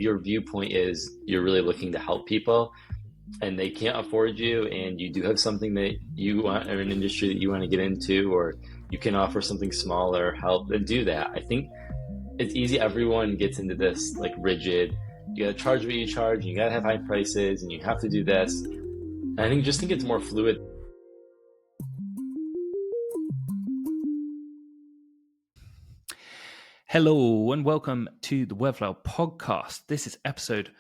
your viewpoint is you're really looking to help people and they can't afford you, and you do have something that you want or an industry that you want to get into, or you can offer something smaller, help, then do that. I think it's easy. Everyone gets into this like rigid, you gotta charge what you charge, and you gotta have high prices, and you have to do this. And I think it's more fluid. Hello and welcome to the Webflow podcast. This is episode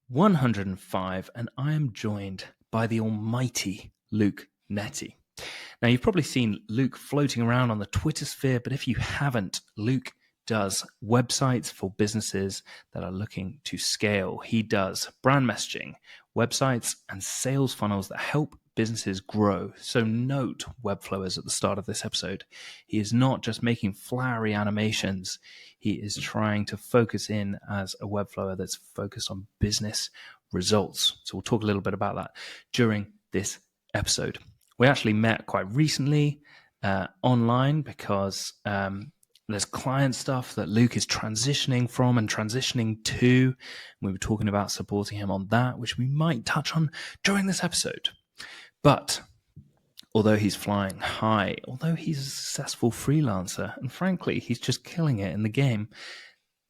105 and I am joined by the almighty Luke Nettie. Now you've probably seen Luke floating around on the Twitter sphere, but if you haven't, Luke does websites for businesses that are looking to scale. He does brand messaging, websites, and sales funnels that help businesses grow. So note, Webflowers, at the start of this episode, he is not just making flowery animations. He is trying to focus in as a Webflower that's focused on business results. So we'll talk a little bit about that during this episode. We actually met quite recently online because there's client stuff that Luke is transitioning from and transitioning to. We were talking about supporting him on that, which we might touch on during this episode. But although he's flying high, although he's a successful freelancer, and frankly, he's just killing it in the game,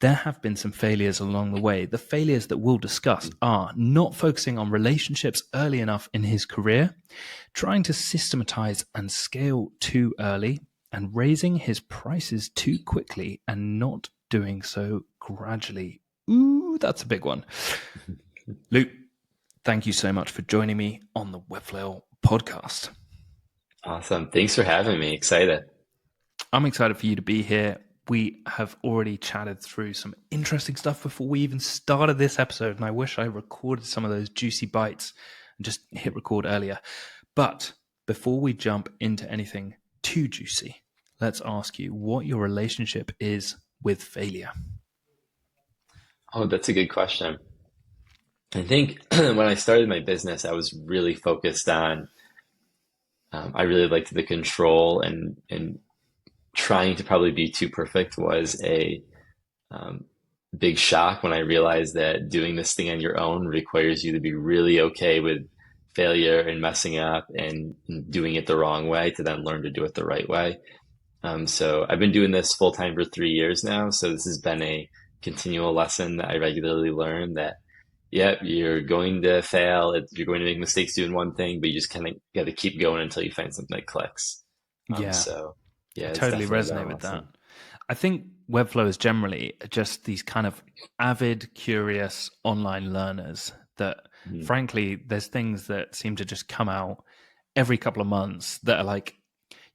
there have been some failures along the way. The failures that we'll discuss are not focusing on relationships early enough in his career, trying to systematize and scale too early, and raising his prices too quickly and not doing so gradually. Ooh, that's a big one. Luke, thank you so much for joining me on the Webflail podcast. Awesome. Thanks for having me. Excited. I'm excited for you to be here. We have already chatted through some interesting stuff before we even started this episode, and I wish I recorded some of those juicy bites and just hit record earlier. But before we jump into anything too juicy, let's ask you what your relationship is with failure. Oh, that's a good question. I think when I started my business, I was really focused on, I really liked the control, and trying to probably be too perfect was a big shock when I realized that doing this thing on your own requires you to be really okay with failure and messing up and doing it the wrong way to then learn to do it the right way. So I've been doing this full time for 3 years now. So this has been a continual lesson that I regularly learn that, yep, you're going to fail. You're going to make mistakes doing one thing, but you just kind of got to keep going until you find something that clicks. So yeah, I it's totally definitely resonate been with that. awesome. I think Webflow is generally just these kind of avid, curious online learners that, frankly, there's things that seem to just come out every couple of months that are like,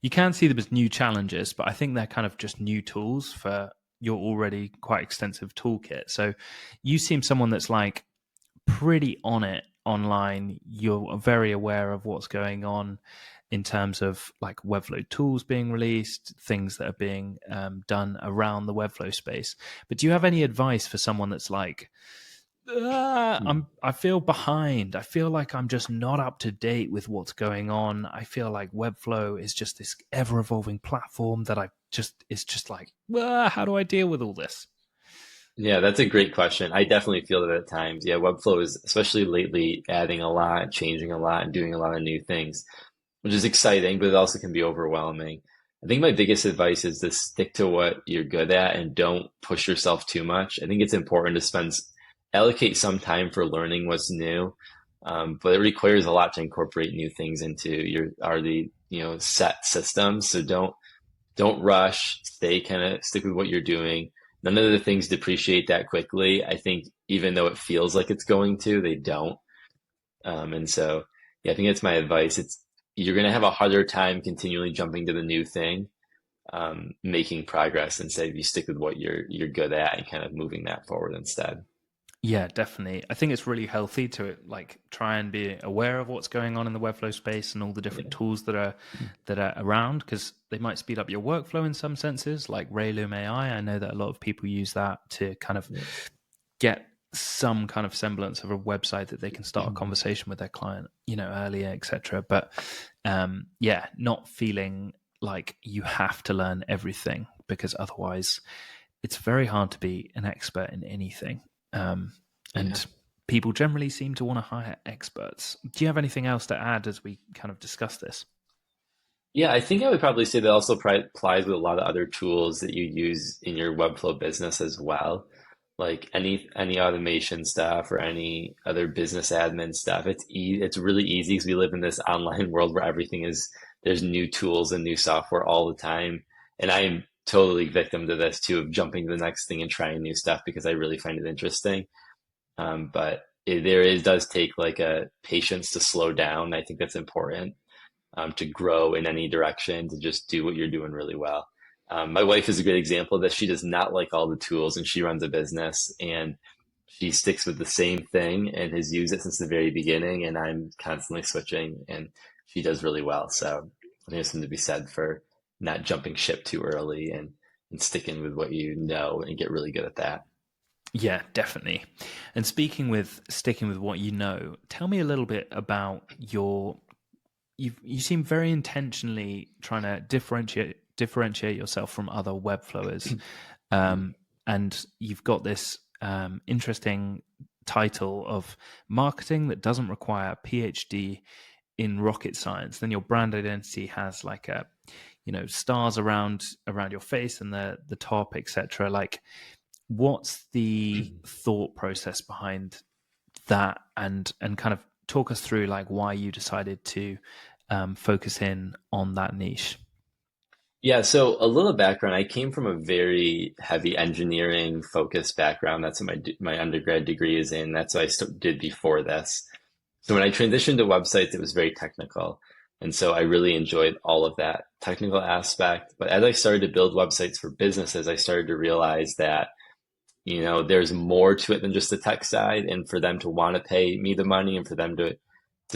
you can see them as new challenges, but I think they're kind of just new tools for your already quite extensive toolkit. So you seem someone that's like pretty on it online. You're very aware of what's going on in terms of like Webflow tools being released, things that are being done around the Webflow space. But do you have any advice for someone that's like, I feel behind. I feel like I'm just not up to date with what's going on. I feel like Webflow is just this ever evolving platform that it's just like, how do I deal with all this? Yeah, that's a great question. I definitely feel that at times. Yeah, Webflow is, especially lately, adding a lot, changing a lot, and doing a lot of new things, which is exciting, but it also can be overwhelming. I think my biggest advice is to stick to what you're good at and don't push yourself too much. I think it's important to allocate some time for learning what's new, but it requires a lot to incorporate new things into your already, set systems. So don't rush. Stick with what you're doing. None of the things depreciate that quickly. I think even though it feels like it's going to, they don't. And so, yeah, I think that's my advice. You're going to have a harder time continually jumping to the new thing, making progress instead if you stick with what you're good at and kind of moving that forward instead. Yeah, definitely. I think it's really healthy to like try and be aware of what's going on in the Webflow space and all the different Yeah. tools that are around, because they might speed up your workflow in some senses, like Rayloom AI. I know that a lot of people use that to kind of get some kind of semblance of a website that they can start a conversation with their client, earlier, etc. But not feeling like you have to learn everything, because otherwise it's very hard to be an expert in anything. Yeah. and people generally seem to want to hire experts. Do you have anything else to add as we kind of discuss this? Yeah, I think I would probably say that also applies with a lot of other tools that you use in your Webflow business as well. Like any automation stuff or any other business admin stuff. It's really easy because we live in this online world where everything is there's new tools and new software all the time. And I am totally victim to this too, of jumping to the next thing and trying new stuff because I really find it interesting. But does take like a patience to slow down. I think that's important to grow in any direction, to just do what you're doing really well. My wife is a great example of this. She does not like all the tools and she runs a business and she sticks with the same thing and has used it since the very beginning. And I'm constantly switching and she does really well. So I think there's something to be said for not jumping ship too early and sticking with what you know and get really good at that. Yeah, definitely. And sticking with what you know, tell me a little bit about you seem very intentionally trying to differentiate yourself from other Webflowers, and you've got this interesting title of marketing that doesn't require a PhD in rocket science. Then your brand identity has like a stars around your face and the top, etc. Like, what's the thought process behind that, and kind of talk us through like why you decided to focus in on that niche? Yeah, so a little background. I came from a very heavy engineering focused background. That's what my undergrad degree is in. That's what did before this. So when I transitioned to websites, it was very technical. And so I really enjoyed all of that technical aspect. But as I started to build websites for businesses, I started to realize that, there's more to it than just the tech side. And for them to want to pay me the money and for them to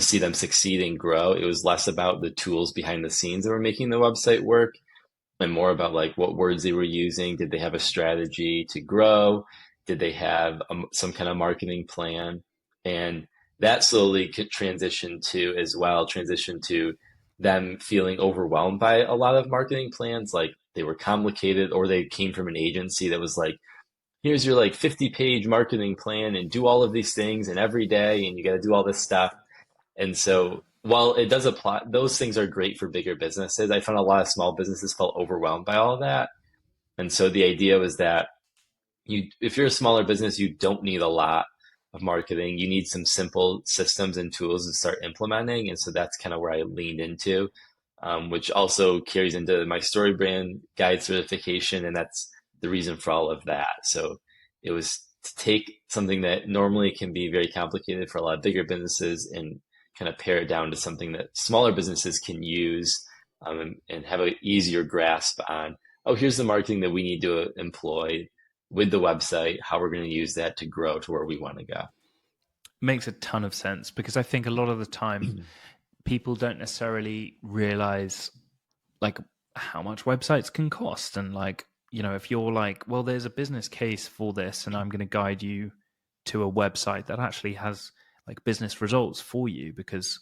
see them succeed and grow, it was less about the tools behind the scenes that were making the website work and more about like what words they were using. Did they have a strategy to grow? Did they have some kind of marketing plan? And that slowly could transition to them feeling overwhelmed by a lot of marketing plans. Like they were complicated or they came from an agency that was like, here's your like 50-page marketing plan and do all of these things and every day and you got to do all this stuff. And so while it does apply, those things are great for bigger businesses. I found a lot of small businesses felt overwhelmed by all of that. And so the idea was that if you're a smaller business, you don't need a lot of marketing. You need some simple systems and tools to start implementing. And so that's kind of where I leaned into, which also carries into my story brand guide certification. And that's the reason for all of that. So it was to take something that normally can be very complicated for a lot of bigger businesses and kind of pare it down to something that smaller businesses can use, and have an easier grasp on, oh, here's the marketing that we need to employ with the website, how we're going to use that to grow to where we want to go. Makes a ton of sense, because I think a lot of the time people don't necessarily realize like how much websites can cost, and like, if you're like, well, there's a business case for this and I'm going to guide you to a website that actually has like business results for you, because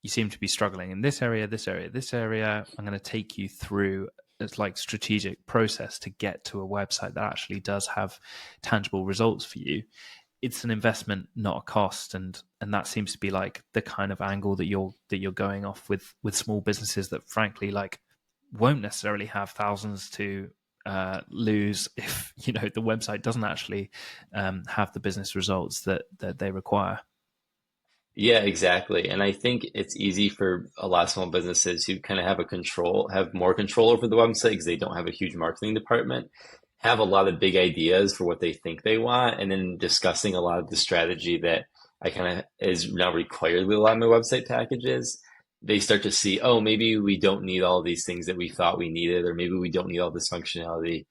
you seem to be struggling in this area, this area, this area. I'm going to take you through this like strategic process to get to a website that actually does have tangible results for you. It's an investment, not a cost, and that seems to be like the kind of angle that you're going off with small businesses that frankly like won't necessarily have thousands to lose if the website doesn't actually have the business results that they require. Yeah, exactly. And I think it's easy for a lot of small businesses who kind of have more control over the website because they don't have a huge marketing department, have a lot of big ideas for what they think they want, and then discussing a lot of the strategy that I kind of is now required with a lot of my website packages. They start to see, oh, maybe we don't need all these things that we thought we needed, or maybe we don't need all this functionality.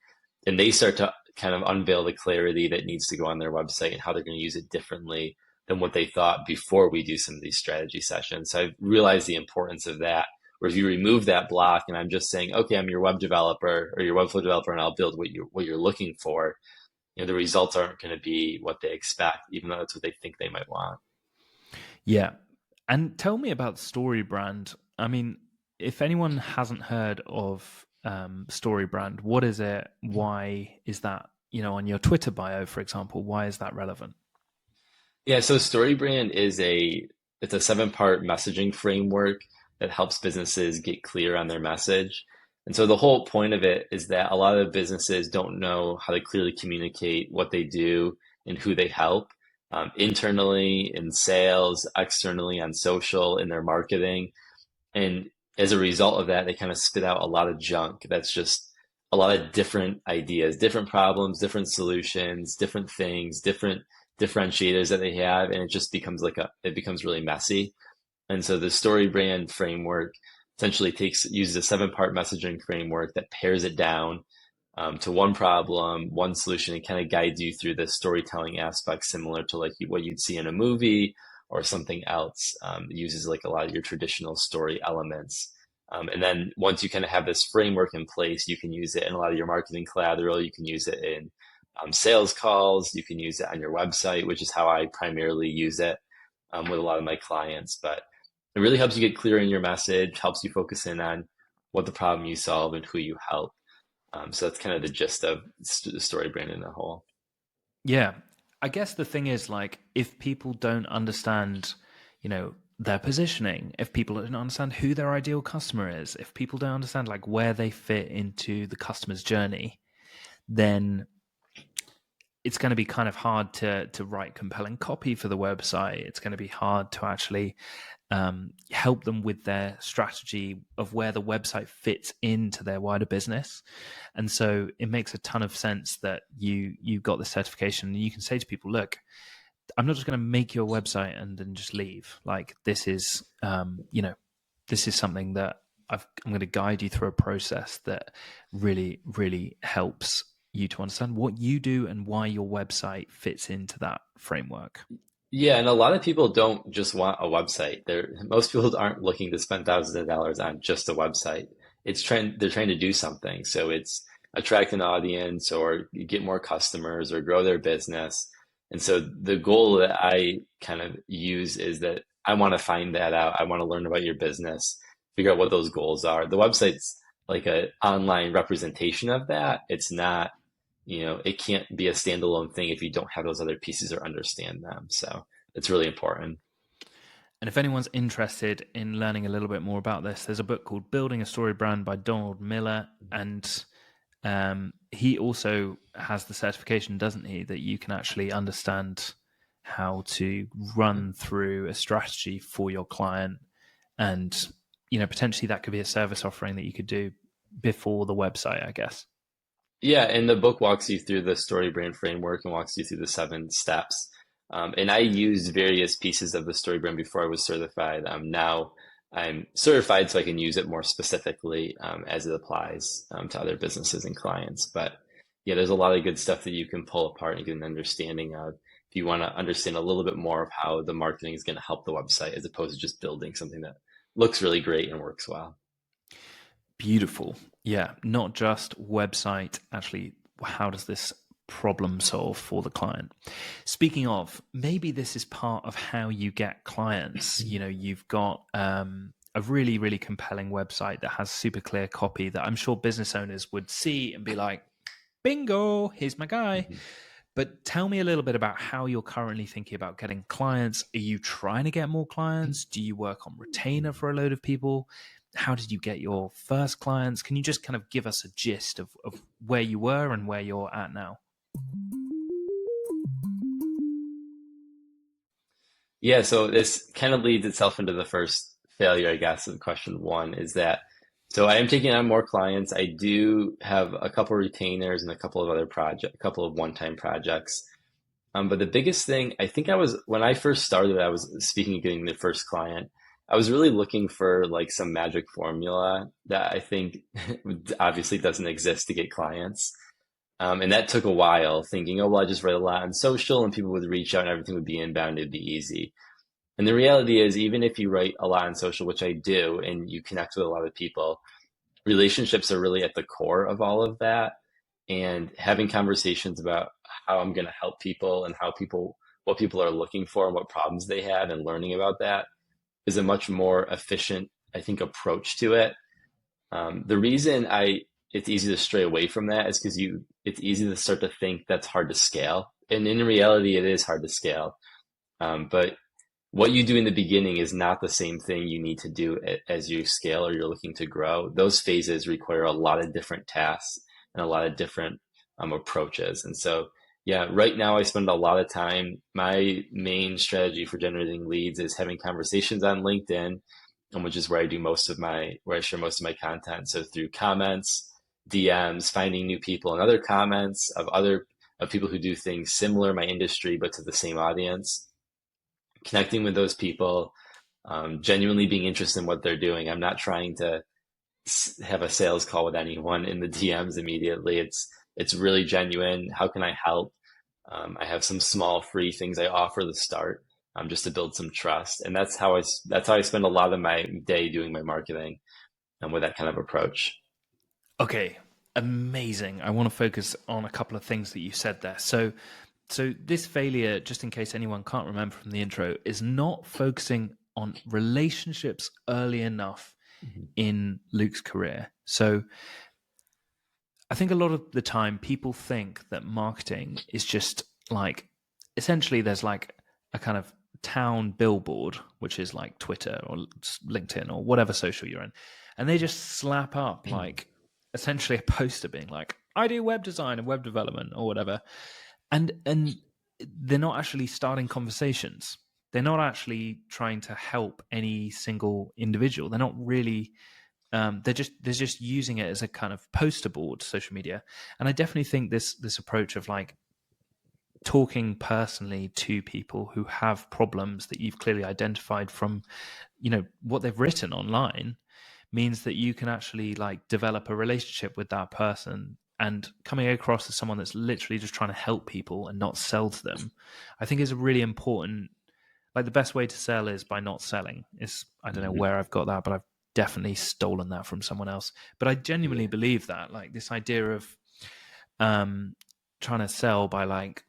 And they start to kind of unveil the clarity that needs to go on their website and how they're going to use it differently than what they thought before we do some of these strategy sessions. So I realized the importance of that. Where if you remove that block and I'm just saying, okay, I'm your web developer or your Webflow developer, and I'll build what you're looking for, the results aren't going to be what they expect, even though that's what they think they might want. Yeah. And tell me about StoryBrand. I mean, if anyone hasn't heard of StoryBrand, what is it? Why is that, on your Twitter bio, for example, why is that relevant? Yeah, so StoryBrand is it's a 7-part messaging framework that helps businesses get clear on their message. And so the whole point of it is that a lot of businesses don't know how to clearly communicate what they do and who they help, internally in sales, externally on social, in their marketing. And as a result of that, they kind of spit out a lot of junk that's just a lot of different ideas, different problems, different solutions, different things, different differentiators that they have. And it just becomes it becomes really messy. And so the story brand framework essentially uses a 7-part messaging framework that pares it down to one problem, one solution, and kind of guides you through the storytelling aspect, similar to like what you'd see in a movie or something else. It uses like a lot of your traditional story elements. And then once you kind of have this framework in place, you can use it in a lot of your marketing collateral. You can use it in sales calls. You can use it on your website, which is how I primarily use it with a lot of my clients. But it really helps you get clear in your message, helps you focus in on what the problem you solve and who you help. So that's kind of the gist of the story brand in a whole. Yeah. I guess the thing is, like, if people don't understand, their positioning, if people don't understand who their ideal customer is, if people don't understand like where they fit into the customer's journey, then it's going to be kind of hard to write compelling copy for the website. It's going to be hard to actually help them with their strategy of where the website fits into their wider business. And so it makes a ton of sense that you got the certification and you can say to people, look, I'm not just going to make your website and then just leave. Like this is, this is something that I'm going to guide you through a process that really, really helps you to understand what you do and why your website fits into that framework. Yeah, and a lot of people don't just want a website. Most people aren't looking to spend thousands of dollars on just a website. They're trying to do something. So it's attract an audience or get more customers or grow their business. And so the goal that I kind of use is that I want to find that out. I want to learn about your business, figure out what those goals are. The website's like an online representation of that. It's not, it can't be a standalone thing if you don't have those other pieces or understand them. So it's really important. And if anyone's interested in learning a little bit more about this, there's a book called Building a Story Brand by Donald Miller. And he also has the certification, doesn't he, that you can actually understand how to run through a strategy for your client. And, potentially that could be a service offering that you could do before the website, I guess. Yeah, and the book walks you through the story brand framework and walks you through the 7 steps. And I used various pieces of the story brand before I was certified. Now I'm certified so I can use it more specifically as it applies to other businesses and clients. But yeah, there's a lot of good stuff that you can pull apart and get an understanding of if you want to understand a little bit more of how the marketing is going to help the website as opposed to just building something that looks really great and works well. Beautiful. Yeah, not just website, actually, how does this problem solve for the client? Speaking of, maybe this is part of how you get clients. You've got a really, really compelling website that has super clear copy that I'm sure business owners would see and be like, bingo, here's my guy. Mhm. But tell me a little bit about how you're currently thinking about getting clients. Are you trying to get more clients? Do you work on retainer for a load of people? How did you get your first clients? Can you just kind of give us a gist of where you were and where you're at now? Yeah, so this kind of leads itself into the first failure, I guess, of question one is that so I am taking on more clients. I do have a couple retainers and a couple of other a couple of one-time projects. But the biggest thing, I think when I first started, I was speaking of getting the first client. I was really looking for like some magic formula that I think obviously doesn't exist to get clients. And that took a while thinking, oh, well, I just write a lot on social and people would reach out and everything would be inbound. It'd be easy. And the reality is, even if you write a lot on social, which I do, and you connect with a lot of people, relationships are really at the core of all of that. And having conversations about how I'm going to help people and what people are looking for and what problems they have and learning about that is a much more efficient, I think, approach to it. The reason it's easy to stray away from that is because it's easy to start to think that's hard to scale. And in reality, it is hard to scale. But what you do in the beginning is not the same thing you need to do as you scale or you're looking to grow. Those phases require a lot of different tasks and a lot of different approaches. And so, yeah, right now I spend a lot of time. My main strategy for generating leads is having conversations on LinkedIn, which is where where I share most of my content. So through comments, DMs, finding new people and other comments of people who do things similar in my industry, but to the same audience, connecting with those people, genuinely being interested in what they're doing. I'm not trying to have a sales call with anyone in the DMs immediately. It's really genuine. How can I help? I have some small free things I offer to start, just to build some trust, and that's how I spend a lot of my day doing my marketing, with that kind of approach. Okay, amazing. I want to focus on a couple of things that you said there. So this failure, just in case anyone can't remember from the intro, is not focusing on relationships early enough Mhm. in Luke's career. So I think a lot of the time people think that marketing is just like, essentially there's like a kind of town billboard, which is like Twitter or LinkedIn or whatever social you're in. And they just slap up like essentially a poster being like, I do web design and web development or whatever. And they're not actually starting conversations. They're not actually trying to help any single individual. They're not really they're just using it as a kind of poster board, social media. And I definitely think this approach of like talking personally to people who have problems that you've clearly identified from, what they've written online, means that you can actually like develop a relationship with that person, and coming across as someone that's literally just trying to help people and not sell to them, I think is a really important, like the best way to sell is by not selling. Is, I don't know Mhm. where I've got that, but I've definitely stolen that from someone else. But I genuinely Yeah. believe that, like this idea of um trying to sell by like,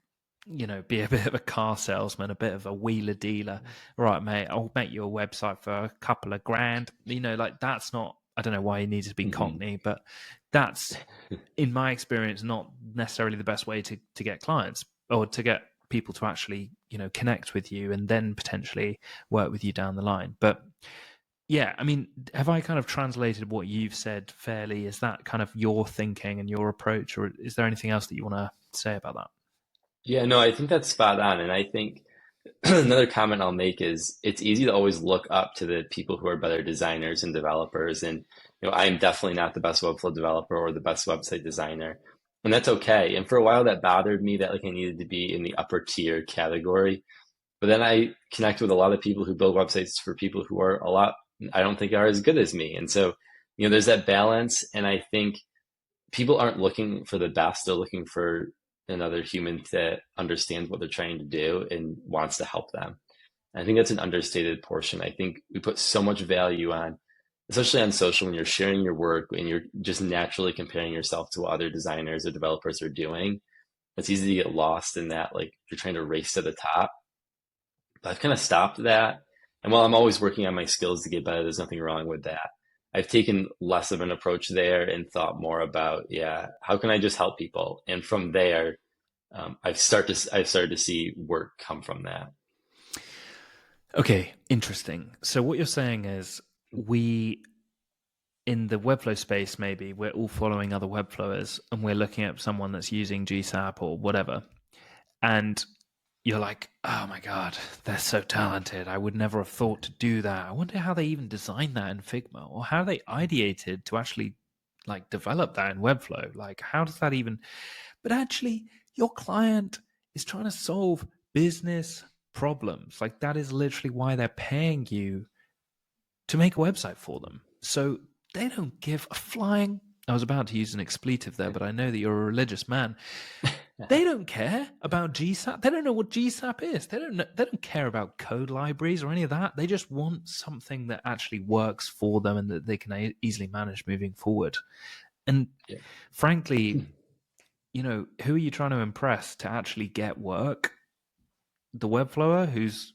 be a bit of a car salesman, a bit of a wheeler dealer. Right, mate, I'll make you a website for a couple of grand. Like that's not, I don't know why he needs to be Mhm. cockney, but that's, in my experience, not necessarily the best way to get clients or to get people to actually, connect with you and then potentially work with you down the line. But yeah, I mean, have I kind of translated what you've said fairly? Is that kind of your thinking and your approach, or is there anything else that you want to say about that? Yeah, no, I think that's spot on. And I think another comment I'll make is it's easy to always look up to the people who are better designers and developers. And I'm definitely not the best Webflow developer or the best website designer. And that's okay. And for a while that bothered me that like I needed to be in the upper tier category. But then I connect with a lot of people who build websites for people who are a lot, I don't think are as good as me. And so, there's that balance. And I think people aren't looking for the best. They're looking for another human that understands what they're trying to do and wants to help them. And I think that's an understated portion. I think we put so much value on, especially on social, when you're sharing your work and you're just naturally comparing yourself to what other designers or developers are doing. It's easy to get lost in that, like you're trying to race to the top. But I've kind of stopped that. And while I'm always working on my skills to get better, there's nothing wrong with that. I've taken less of an approach there and thought more about, yeah, how can I just help people? And from there, I've started to see work come from that. Okay, interesting. So what you're saying is, we, in the Webflow space, maybe we're all following other Webflowers and we're looking at someone that's using GSAP or whatever, and you're like, oh my God, they're so talented. I would never have thought to do that. I wonder how they even designed that in Figma, or how they ideated to actually like develop that in Webflow. Like, how does that even? But actually, your client is trying to solve business problems. Like, that is literally why they're paying you to make a website for them. So they don't give a flying. I was about to use an expletive there, but I know that you're a religious man. They don't care about GSAP. They don't know what GSAP is. They don't know, they don't care about code libraries or any of that. They just want something that actually works for them and that they can easily manage moving forward. And Yeah. frankly, who are you trying to impress to actually get work? The Webflower who's,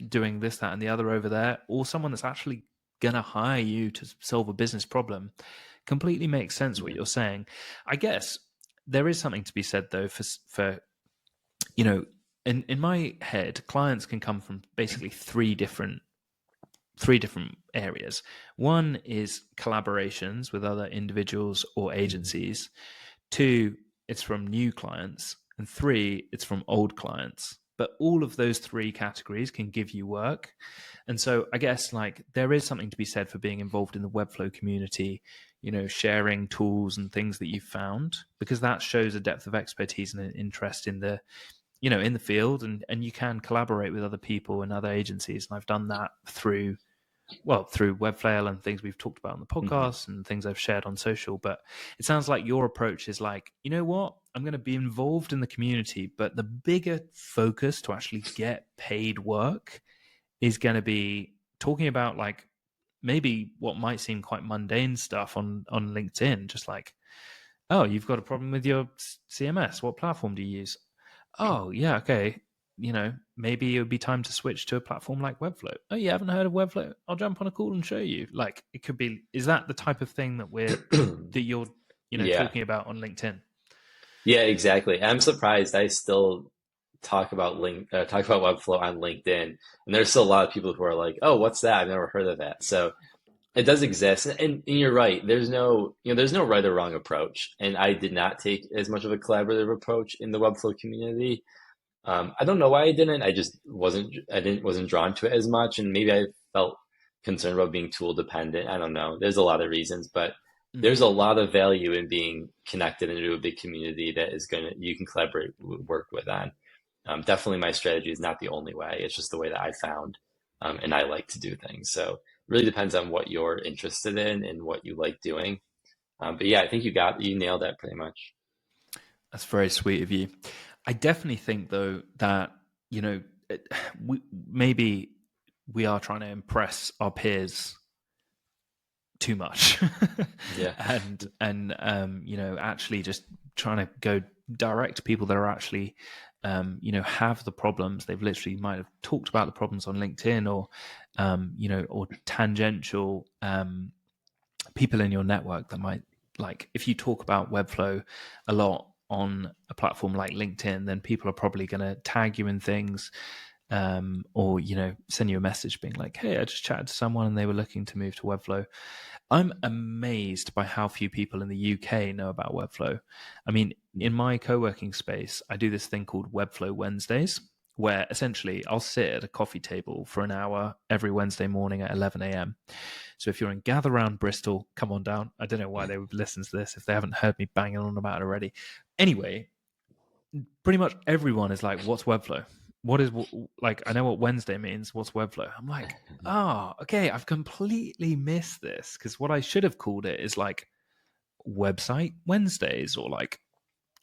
doing this, that, and the other over there, or someone that's actually going to hire you to solve a business problem? Completely makes sense what Yeah. you're saying. I guess there is something to be said though for you know in my head, clients can come from basically three different areas. One is collaborations with other individuals or Mhm. agencies. Two, it's from new clients. And three, it's from old clients. But all of those three categories can give you work. And so I guess like there is something to be said for being involved in the Webflow community, sharing tools and things that you've found, because that shows a depth of expertise and an interest in the field, and you can collaborate with other people and other agencies. And I've done that through Webflail and things we've talked about on the Mhm. podcast and things I've shared on social. But it sounds like your approach is like, you know what? I'm going to be involved in the community, but the bigger focus to actually get paid work is going to be talking about like maybe what might seem quite mundane stuff on LinkedIn, just like, oh, you've got a problem with your CMS. What platform do you use? Oh, yeah, okay. Maybe it would be time to switch to a platform like Webflow. Oh, you haven't heard of Webflow? I'll jump on a call and show you. Like, it could be. Is that the type of thing that you're Yeah. talking about on LinkedIn? Yeah, exactly. I'm surprised I still talk about Webflow on LinkedIn, and there's still a lot of people who are like, "Oh, what's that? I've never heard of that." So it does exist, and you're right. There's no right or wrong approach, and I did not take as much of a collaborative approach in the Webflow community. I don't know why I didn't. I just wasn't drawn to it as much, and maybe I felt concerned about being tool dependent. I don't know. There's a lot of reasons, but there's Mm. a lot of value in being connected into a big community that you can work with on. Definitely, my strategy is not the only way. It's just the way that I found, and I like to do things. So it really depends on what you're interested in and what you like doing. But yeah, I think you nailed that pretty much. That's very sweet of you. I definitely think, though, that you know, maybe we are trying to impress our peers too much Yeah. and actually just trying to go direct to people that are actually have the problems. They've literally might have talked about the problems on LinkedIn, or tangential people in your network that might, like, if you talk about Webflow a lot on a platform like LinkedIn, then people are probably going to tag you in things, or send you a message being like, hey, I just chatted to someone and they were looking to move to Webflow. I'm amazed by how few people in the UK know about Webflow. I mean, in my co-working space, I do this thing called Webflow Wednesdays, where essentially I'll sit at a coffee table for an hour every Wednesday morning at 11 a.m. So if you're in Gather Round Bristol, come on down. I don't know why they would listen to this if they haven't heard me banging on about it already. Anyway, pretty much everyone is like, what's Webflow? What is, like, I know what Wednesday means. What's Webflow? I'm like, oh, okay, I've completely missed this, because what I should have called it is like website Wednesdays, or like,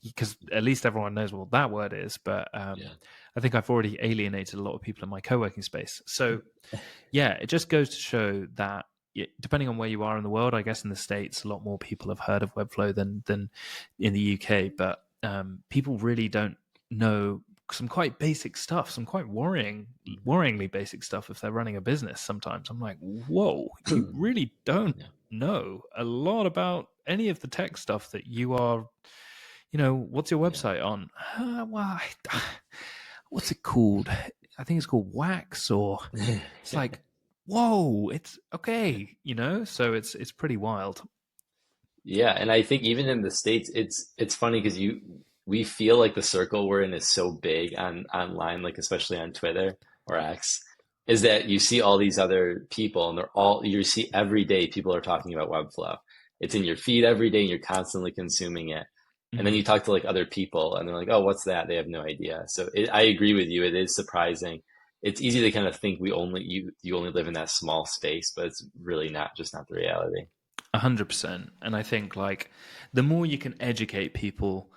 because at least everyone knows what that word is. But Yeah. I think I've already alienated a lot of people in my co-working space. So yeah, it just goes to show that, depending on where you are in the world, I guess in the States, a lot more people have heard of Webflow than in the UK. But people really don't know some quite basic stuff, some quite worryingly basic stuff if they're running a business. Sometimes I'm like, whoa, you really don't Yeah. know a lot about any of the tech stuff that you are. What's your Yeah. website on? Well, what's it called? I think it's called Wax, or it's like, whoa, it's okay, so it's pretty wild. Yeah, and I think even in the States, it's funny because we feel like the circle we're in is so big online, like especially on Twitter or X, is that you see all these other people and you see every day people are talking about Webflow. It's in your feed every day and you're constantly consuming it. And then Mm. you talk to like other people and they're like, "Oh, what's that?" They have no idea. So I agree with you. It is surprising. It's easy to kind of think you only live in that small space, but it's really not the reality. 100%. And I think, like, the more you can educate people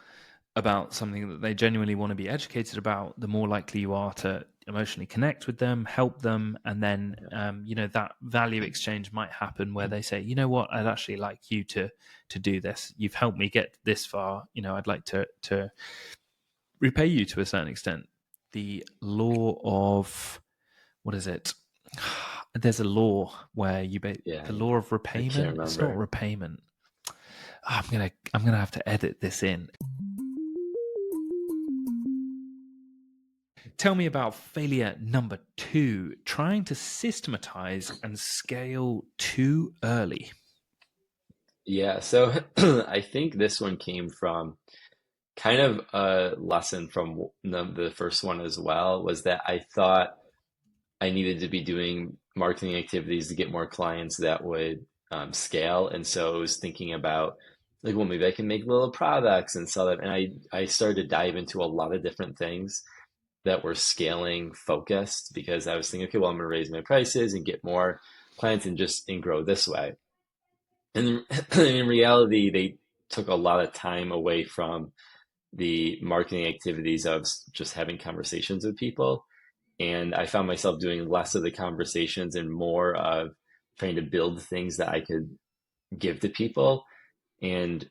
about something that they genuinely want to be educated about, the more likely you are to emotionally connect with them, help them, and then that value exchange might happen where they say, you know what, I'd actually like you to do this. You've helped me get this far. I'd like to repay you to a certain extent. The law of, what is it? There's a law where Yeah, the law of I can't repayment. It's not remember. repayment. I'm gonna have to edit this in. tell me about failure number 2, trying to systematize and scale too early. Yeah, so I think this one came from kind of a lesson from the first one as well, was that I thought I needed to be doing marketing activities to get more clients that would scale. And so I was thinking about like, well, maybe I can make little products and sell them. And I started to dive into a lot of different things that were scaling focused because I was thinking, okay, well, I'm going to raise my prices and get more clients and grow this way. And in reality, they took a lot of time away from the marketing activities of just having conversations with people. And I found myself doing less of the conversations and more of trying to build things that I could give to people. And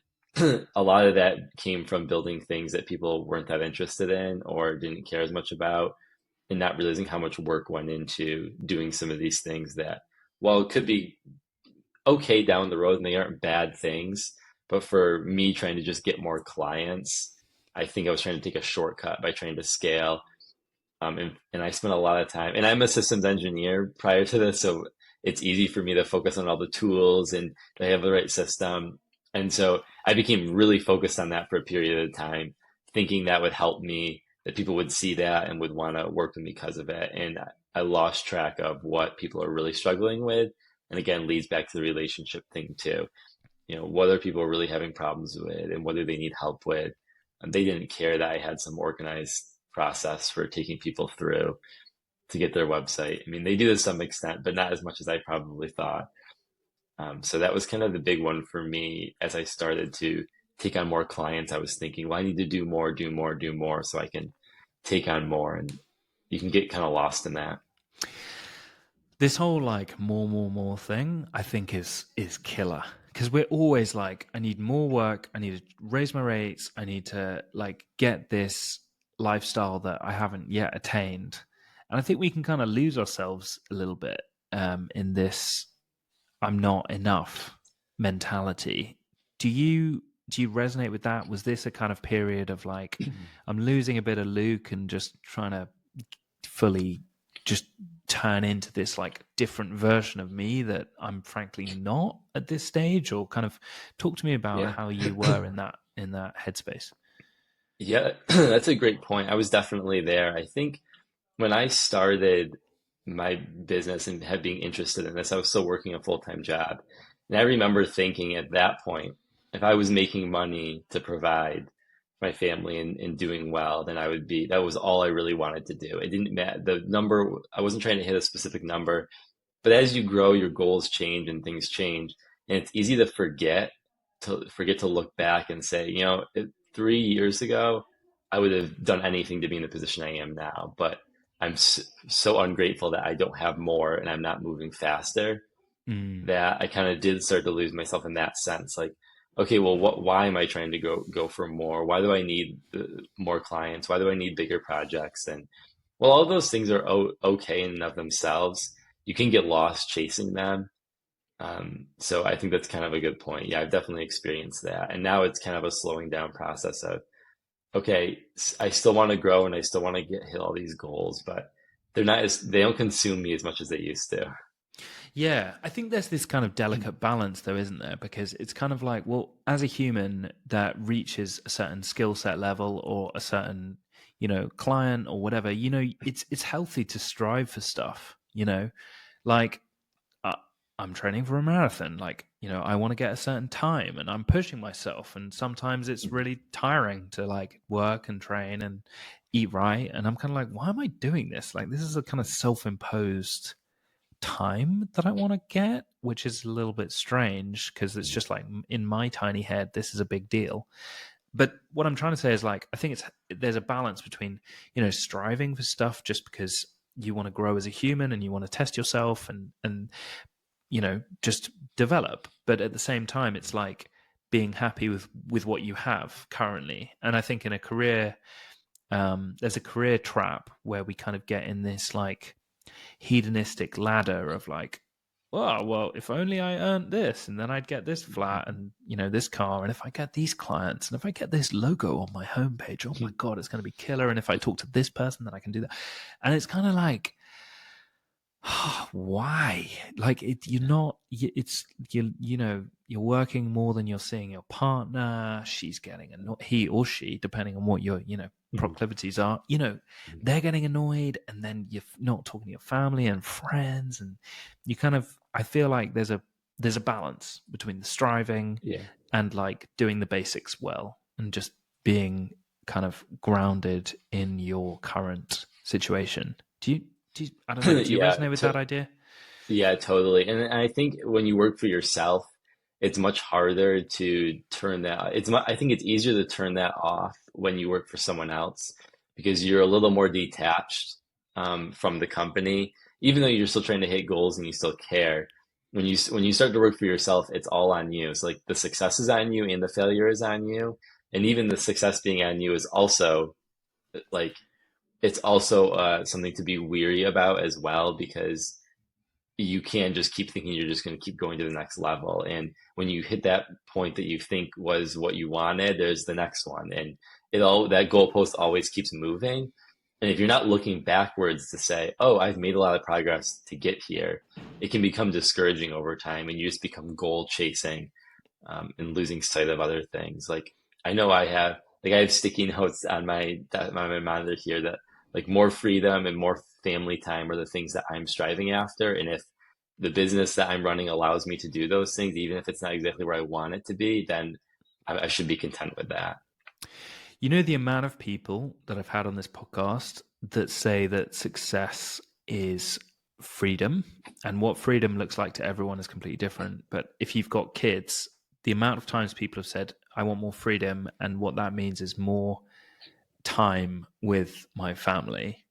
a lot of that came from building things that people weren't that interested in or didn't care as much about, and not realizing how much work went into doing some of these things that, while it could be okay down the road and they aren't bad things, but for me trying to just get more clients, I think I was trying to take a shortcut by trying to scale. And I spent a lot of time, and I'm a systems engineer prior to this, so it's easy for me to focus on all the tools and do I have the right system. And so I became really focused on that for a period of time, thinking that would help me, that people would see that and would want to work with me because of it. And I lost track of what people are really struggling with. And again, leads back to the relationship thing too. What are people really having problems with and what do they need help with? And they didn't care that I had some organized process for taking people through to get their website. I mean, they do to some extent, but not as much as I probably thought. So that was kind of the big one for me as I started to take on more clients. I was thinking, well, I need to do more, do more, do more so I can take on more. And you can get kind of lost in that. This whole like more thing, I think is killer because we're always like, I need more work, I need to raise my rates, I need to like get this lifestyle that I haven't yet attained, and I think we can kind of lose ourselves a little bit in this "I'm not enough" mentality. Do you resonate with that? Was this a kind of period of like, I'm losing a bit of Luke and just trying to fully just turn into this like different version of me that I'm frankly not at this stage? Or kind of talk to me about Yeah. how you were in that headspace. Yeah, that's a great point. I was definitely there. I think when I started my business and had being interested in this, I was still working a full-time job. And I remember thinking at that point, if I was making money to provide my family and doing well, then that was all I really wanted to do. It didn't matter the number. I wasn't trying to hit a specific number, but as you grow, your goals change and things change. And it's easy to forget to look back and say, 3 years ago, I would have done anything to be in the position I am now. But I'm so ungrateful that I don't have more and I'm not moving faster, Mm. that I kind of did start to lose myself in that sense. Like, okay, well, why am I trying to go for more? Why do I need more clients? Why do I need bigger projects? And well, all those things are okay in and of themselves. You can get lost chasing them. So I think that's kind of a good point. Yeah, I've definitely experienced that. And now it's kind of a slowing down process of, okay, I still want to grow and I still want to hit all these goals, but they don't consume me as much as they used to. Yeah, I think there's this kind of delicate balance, though, isn't there? Because it's kind of like, well, as a human that reaches a certain skill set level or a certain, client or whatever, it's healthy to strive for stuff. Like uh, I'm training for a marathon. Like, I want to get a certain time, and I'm pushing myself. And sometimes it's really tiring to like work and train and eat right. And I'm kind of like, why am I doing this? Like, this is a kind of self-imposed time that I want to get, which is a little bit strange because it's just like in my tiny head, this is a big deal. But what I'm trying to say is like, I think there's a balance between, striving for stuff just because you want to grow as a human and you want to test yourself and just develop. But at the same time, it's like being happy with what you have currently. And I think in a career, there's a career trap where we kind of get in this like hedonistic ladder of like, well, if only I earned this, and then I'd get this flat, and this car, and if I get these clients, and if I get this logo on my homepage, oh my god, it's going to be killer. And if I talk to this person, then I can do that. And it's kind of like, why? Like you're not. It's you're working more than you're seeing your partner. She's getting annoyed. He or she, depending on what your proclivities are. They're getting annoyed, and then you're not talking to your family and friends, and you kind of. I feel like there's a balance between the striving Yeah. and like doing the basics well, and just being kind of grounded in your current situation. I don't know. Do you Yeah, resonate with that idea? yeah, totally. And I think when you work for yourself, it's much harder to turn that. I think it's easier to turn that off when you work for someone else because you're a little more detached from the company, even though you're still trying to hit goals and you still care. When you start to work for yourself, it's all on you. So like the success is on you and the failure is on you, and even the success being on you is also like it's also something to be weary about as well because you can't just keep thinking you're just going to keep going to the next level. And when you hit that point that you think was what you wanted, there's the next one. And that goalpost always keeps moving. And if you're not looking backwards to say, oh, I've made a lot of progress to get here, it can become discouraging over time and you just become goal chasing and losing sight of other things. Like I know I have sticky notes on my monitor here that like more freedom and more family time are the things that I'm striving after. And if the business that I'm running allows me to do those things, even if it's not exactly where I want it to be, then I should be content with that. The amount of people that I've had on this podcast that say that success is freedom, and what freedom looks like to everyone is completely different. But if you've got kids, the amount of times people have said, I want more freedom, and what that means is more time with my family.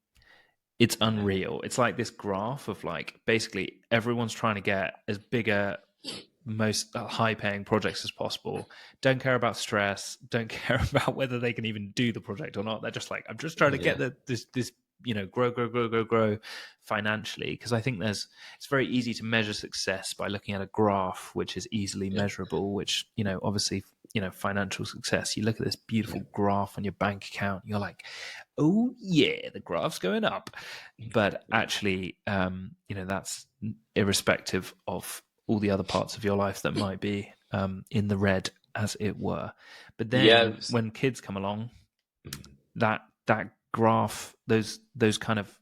It's unreal. It's like this graph of like basically everyone's trying to get as big a most high paying projects as possible, don't care about stress, don't care about whether they can even do the project or not. They're just like, I'm just trying to get Yeah. this grow financially, because I think it's very easy to measure success by looking at a graph which is easily Yeah. measurable, which obviously financial success, you look at this beautiful graph on your bank account, you're like, oh yeah, the graph's going up. But actually that's irrespective of all the other parts of your life that might be in the red, as it were. But Yeah. then when kids come along, that graph, those kind of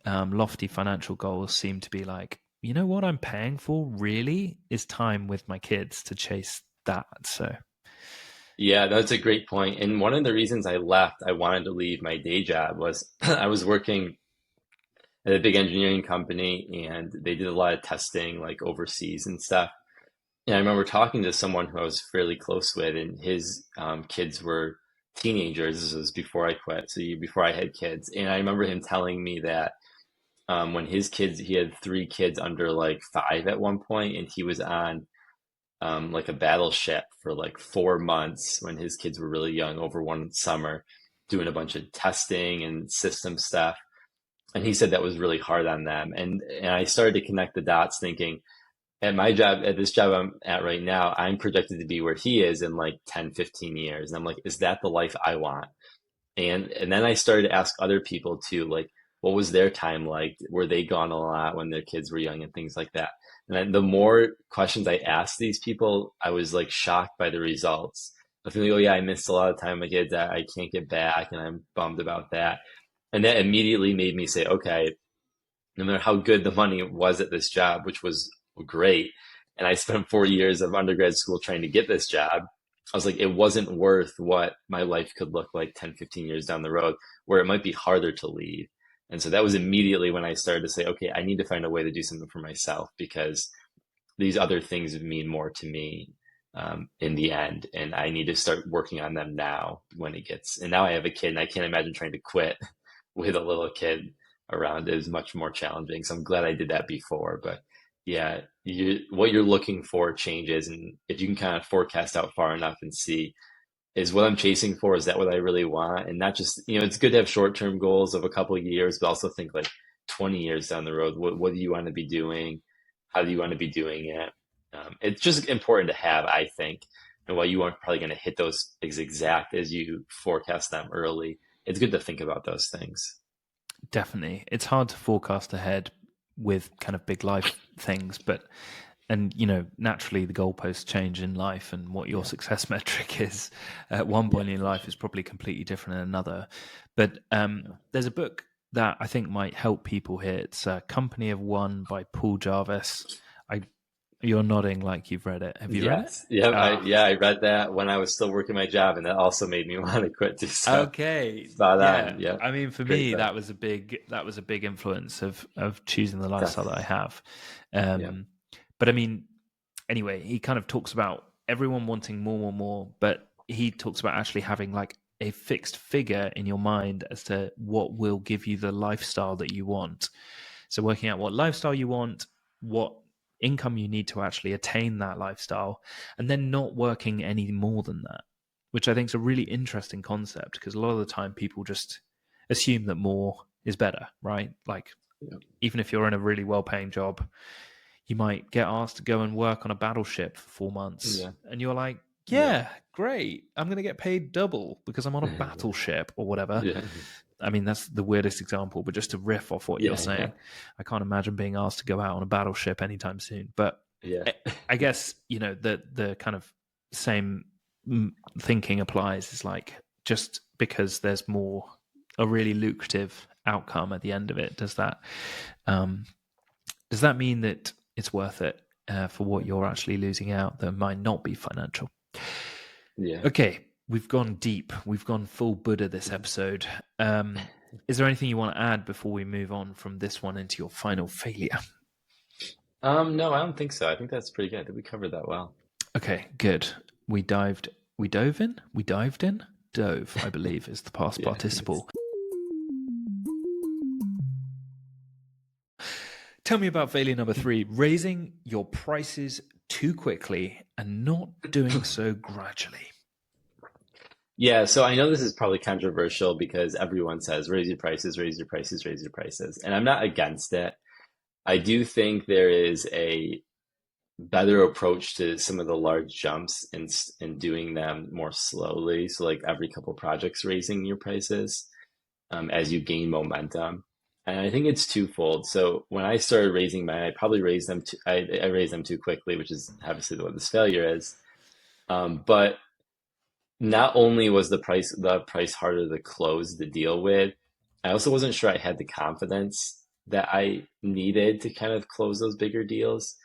lofty financial goals seem to be like, what I'm paying for really is time with my kids to chase that. So Yeah, that's a great point. And one of the reasons I wanted to leave my day job was I was working at a big engineering company and they did a lot of testing like overseas and stuff. And I remember talking to someone who I was fairly close with, and his kids were teenagers. This was before I quit, so before I had kids. And I remember him telling me that when he had three kids under like 5 at one point, and he was on like a battleship for like 4 months when his kids were really young over one summer, doing a bunch of testing and system stuff. And he said that was really hard on them. And I started to connect the dots, thinking, at this job I'm at right now, I'm projected to be where he is in like 10, 15 years. And I'm like, is that the life I want? And then I started to ask other people too, like, what was their time like? Were they gone a lot when their kids were young and things like that? And then the more questions I asked these people, I was like shocked by the results. I feel like, oh yeah, I missed a lot of time with my kids. I can't get back, and I'm bummed about that. And that immediately made me say, okay, no matter how good the money was at this job, which was great, and I spent 4 years of undergrad school trying to get this job, I was like, it wasn't worth what my life could look like 10, 15 years down the road, where it might be harder to leave. And so that was immediately when I started to say, okay, I need to find a way to do something for myself because these other things mean more to me in the end. And I need to start working on them now and now I have a kid and I can't imagine trying to quit with a little kid around is much more challenging. So I'm glad I did that before. But yeah, what you're looking for changes. And if you can kind of forecast out far enough and see, is what I'm chasing for, is that what I really want? And not just, it's good to have short-term goals of a couple of years, but also think like 20 years down the road, what do you want to be doing? How do you want to be doing it? It's just important to have, I think. And while you aren't probably going to hit those as exact as you forecast them early, it's good to think about those things. Definitely. It's hard to forecast ahead with kind of big life things, but and naturally the goalposts change in life, and what your Yeah, success metric is at one yeah, point in your for life sure. is probably completely different in another. But Yeah. there's a book that I think might help people here. It's Company of One by Paul Jarvis. I You're nodding like you've read it. Have you read it? Yes. Yep. Ah, I read that when I was still working my job, and that also made me want to quit too. So okay. spot on. Yeah. Yep. I mean, for Great me, book. that was a big influence of choosing the lifestyle that I Definitely. have. Yep. Um, but I mean, anyway, he kind of talks about everyone wanting more, more, more, but he talks about actually having like a fixed figure in your mind as to what will give you the lifestyle that you want. So working out what lifestyle you want, what income you need to actually attain that lifestyle, and then not working any more than that, which I think is a really interesting concept, because a lot of the time people just assume that more is better, right? Like, Yep. even if you're in a really well paying job, you might get asked to go and work on a battleship for 4 months. Yeah. And you're like, Yep. yeah, great. I'm going to get paid double because I'm on a battleship or whatever. Yeah. I mean, that's the weirdest example, but just to riff off what you're Yeah. Yeah. saying, I can't imagine being asked to go out on a battleship anytime soon. But Yeah. I guess, the kind of same thinking applies. Is like, just because there's more, a really lucrative outcome at the end of it, um, does that mean that it's worth it for what you're actually losing out that might not be financial? Yeah. Okay, we've gone deep. We've gone full Buddha this episode. Is there anything you want to add before we move on from this one into your final failure? No, I don't think so. I think that's pretty good. I think we covered that well. Okay, good. We dived. We dove in. We dived in. Dove, I believe, is the past Yeah. Nice. participle. Tell me about failure number 3: raising your prices too quickly and not doing so gradually. Yeah, so I know this is probably controversial because everyone says raise your prices, raise your prices, raise your prices. And I'm not against it. I do think there is a better approach to some of the large jumps in doing them more slowly. So like every couple projects raising your prices as you gain momentum. And I think it's twofold. So when I started raising mine, I probably raised them I raised them too quickly, which is obviously what this failure is. But not only was the price harder to close the deal with, I also wasn't sure I had the confidence that I needed to kind of close those bigger deals.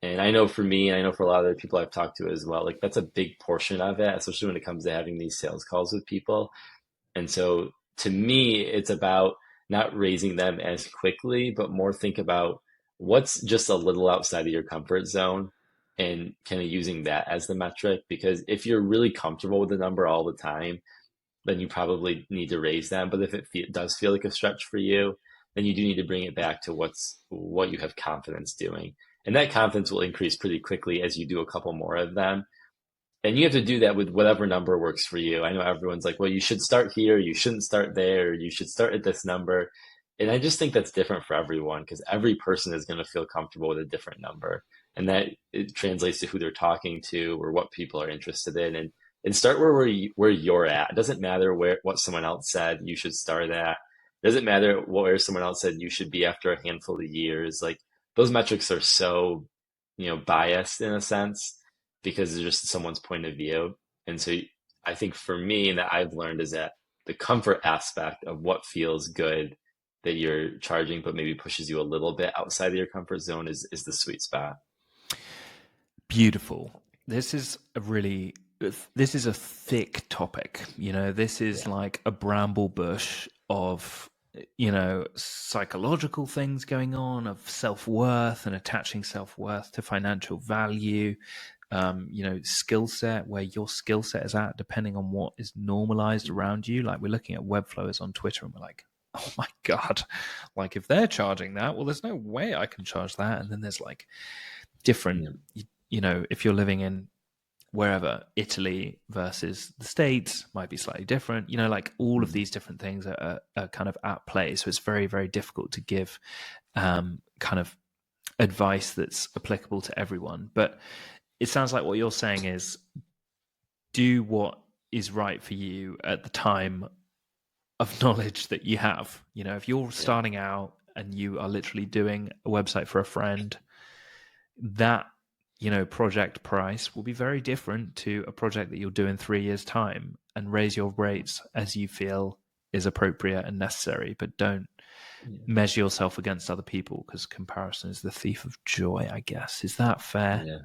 And I know for me, and I know for a lot of other people I've talked to as well, like that's a big portion of it, especially when it comes to having these sales calls with people. And so to me, it's about not raising them as quickly, but more think about what's just a little outside of your comfort zone and kind of using that as the metric. Because if you're really comfortable with the number all the time, then you probably need to raise them. But if does feel like a stretch for you, then you do need to bring it back to what you have confidence doing. And that confidence will increase pretty quickly as you do a couple more of them. And you have to do that with whatever number works for you. I know everyone's like, well, you should start here, you shouldn't start there, you should start at this number. And I just think that's different for everyone because every person is going to feel comfortable with a different number. And that it translates to who they're talking to or what people are interested in. And start where you're at. It doesn't matter what someone else said you should start at. It doesn't matter where someone else said you should be after a handful of years. Like those metrics are so, biased in a sense because it's just someone's point of view. And so I think for me, that I've learned is that the comfort aspect of what feels good that you're charging, but maybe pushes you a little bit outside of your comfort zone is the sweet spot. Beautiful. This is a thick topic. This is Yeah. like a bramble bush of, psychological things going on, of self-worth and attaching self-worth to financial value, skill set, where your skill set is at, depending on what is normalized around you. Like, we're looking at Webflowers on Twitter and we're like, oh my God, like if they're charging that, well, there's no way I can charge that. And then there's like different, Yeah. if you're living in wherever, Italy versus the States might be slightly different, like all of these different things are kind of at play. So it's very, very difficult to give kind of advice that's applicable to everyone. But it sounds like what you're saying is do what is right for you at the time of knowledge that you have. You know, if you're Yeah. starting out and you are literally doing a website for a friend, that, you know, project price will be very different to a project that you'll do in 3 years' time, and raise your rates as you feel is appropriate and necessary. But don't Yeah. measure yourself against other people, because comparison is the thief of joy, I guess. Is that fair? Yeah.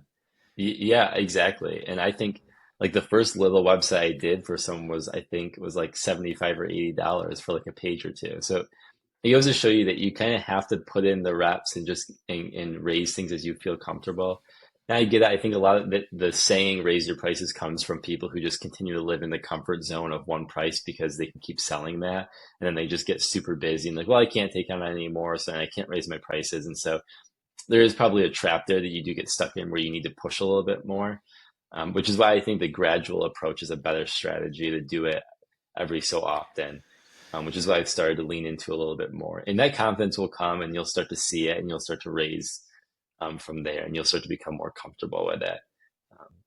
Yeah, exactly. And I think like the first little website I did for someone was, I think it was like 75 or $80 for like a page or two. So it goes to show you that you kind of have to put in the reps and just and raise things as you feel comfortable. And I get that. I think a lot of the saying raise your prices comes from people who just continue to live in the comfort zone of one price because they can keep selling that. And then they just get super busy and like, well, I can't take on that anymore. So I can't raise my prices. And so there is probably a trap there that you do get stuck in where you need to push a little bit more, which is why I think the gradual approach is a better strategy to do it every so often, which is why I've started to lean into a little bit more. And that confidence will come and you'll start to see it and you'll start to raise from there and you'll start to become more comfortable with it.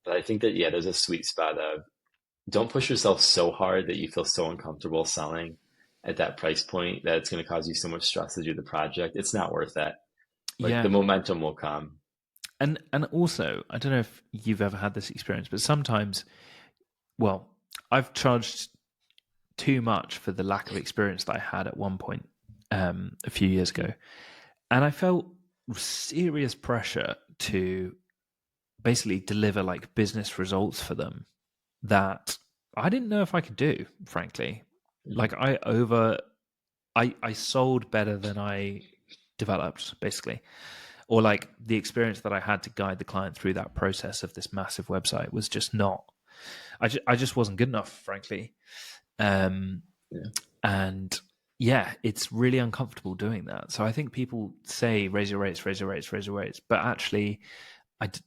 But I think that, yeah, there's a sweet spot of don't push yourself so hard that you feel so uncomfortable selling at that price point that it's going to cause you so much stress to do the project. It's not worth it. Like Yeah. the momentum will come. And also, I don't know if you've ever had this experience, but sometimes, well, I've charged too much for the lack of experience that I had at one point a few years ago. And I felt serious pressure to basically deliver like business results for them that I didn't know if I could do, frankly. Like Mhm. I sold better than I developed, basically. Or like the experience that I had to guide the client through that process of this massive website was just not, I just wasn't good enough, frankly. Um, Yeah. and yeah, it's really uncomfortable doing that. So I think people say raise your rates, raise your rates, raise your rates, but actually,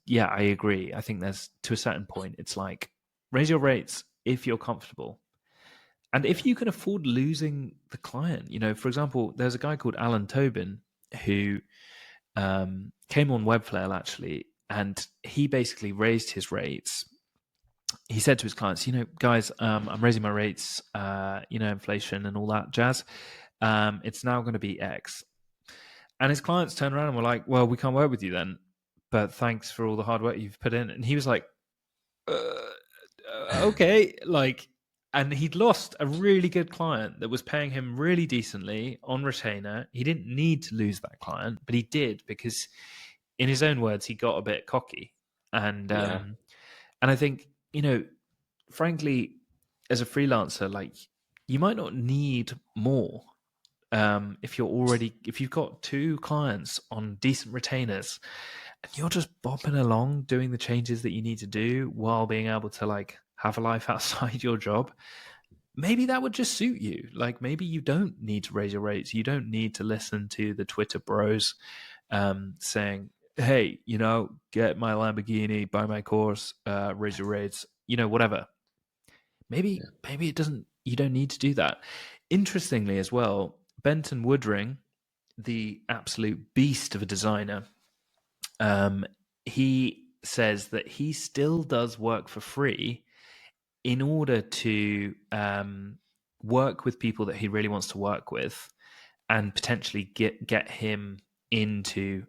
yeah, I agree. I think there's to a certain point, it's like raise your rates if you're comfortable, and Yeah. if you can afford losing the client. You know, for example, there's a guy called Alan Tobin who came on Webflail actually, and he basically raised his rates. He said to his clients, you know, guys, I'm raising my rates, you know, inflation and all that jazz. It's now going to be X. And his clients turned around and were like, well, we can't work with you then, but thanks for all the hard work you've put in. And he was like, okay, like, and he'd lost a really good client that was paying him really decently on retainer. He didn't need to lose that client, but he did because, in his own words, he got a bit cocky. And Yeah. and I think, you know, frankly, as a freelancer, like, you might not need more. If you've got two clients on decent retainers and you're just bopping along doing the changes that you need to do while being able to like have a life outside your job, maybe that would just suit you. Like, maybe you don't need to raise your rates. You don't need to listen to the Twitter bros saying, hey, you know, get my Lamborghini, buy my course, raise your rates, you know, whatever. Maybe it doesn't, you don't need to do that. Interestingly as well, Benton Woodring, the absolute beast of a designer, um, he says that he still does work for free in order to work with people that he really wants to work with, and potentially get him into